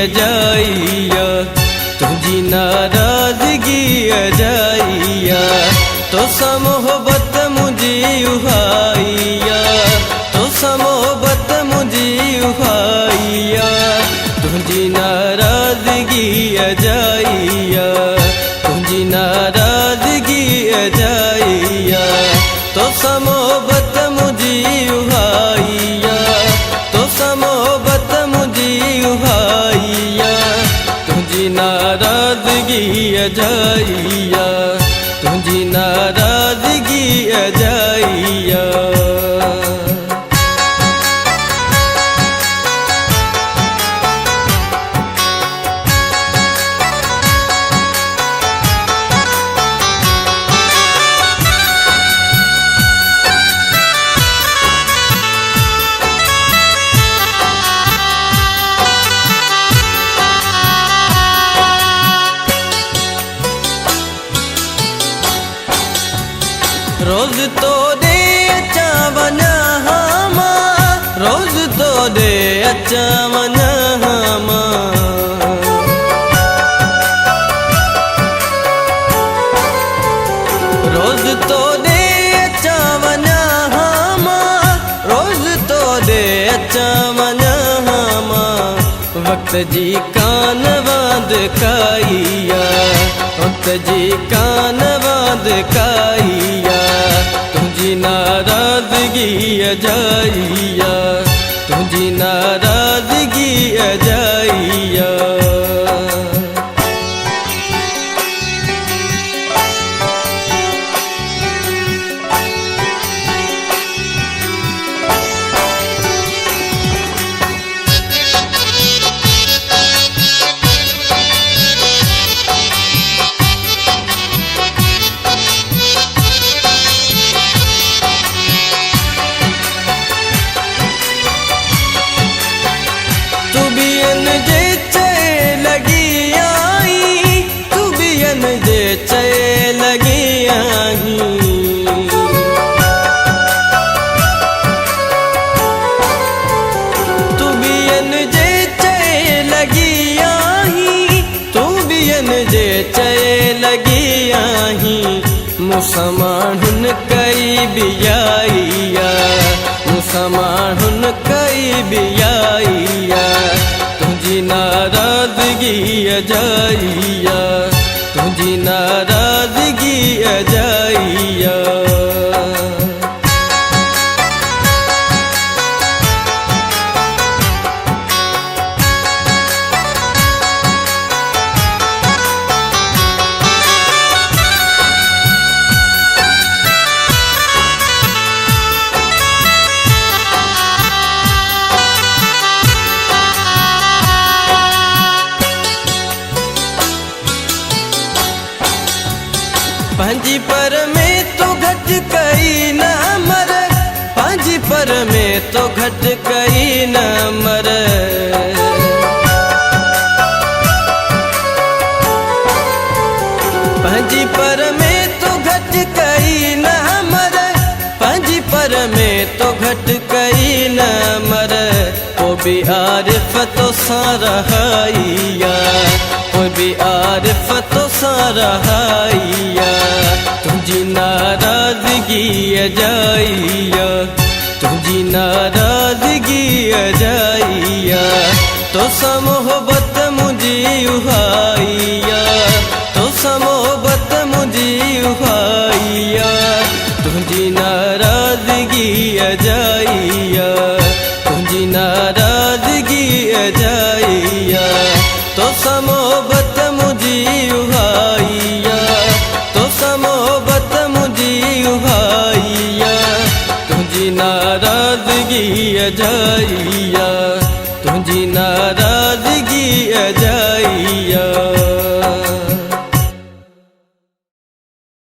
अजाइया तुझी नाराजगी अजाइया तो समोहबत मुझी उहाइया तो समोहबत मुझी उहाइया तुझी नाराजगी अजाइया तुझी नाराजगी अजाइया तो समोहबत मुझी उहाइया तो समोहबत मुझी उहाइया तुझी नाराजगी अजाइया तुझी नाराजगी अजाइया। रोज तो दे अच्छा बना हमा रोज तो दे अच्छा बना हमा रोज तो दे अच्छा बना हमा रोज तो दे अच्छा बना हमा वक्त जी कान बांध काइया वक्त जी कान बांध काइया तुझी नाराजगी अजाइया तुझी नाराजगी अजाइया। मुसमाहुन कई बियाइया मुसमाहुन कई बियाइया तुझी नाराजगी अजाइया तुझी नाराजगी अजाइया। पांजी पर में तो घट कई न मर पांजी पर में तो घट कई न मर पांजी पर में तो घट कई न मर पांजी पर में तो घट कई न मर वो भी आरिफ तो सारहाइया वो भी आरिफ तो सारहाइया तुझी नाराजगी अजाइया तुझी नाराजगी अजाइया तो समोहबत मुझी उहाइया तो समोहबत मुझी उहाइया तुझी नाराजगी अजाइया तुझी नाराजगी अजाइया तो समोहबत मुझी उहाइया तो समोहबत मुझी उहाइया तुझी नाराजगी अजाइया तुझी नाराजगी अजाइया।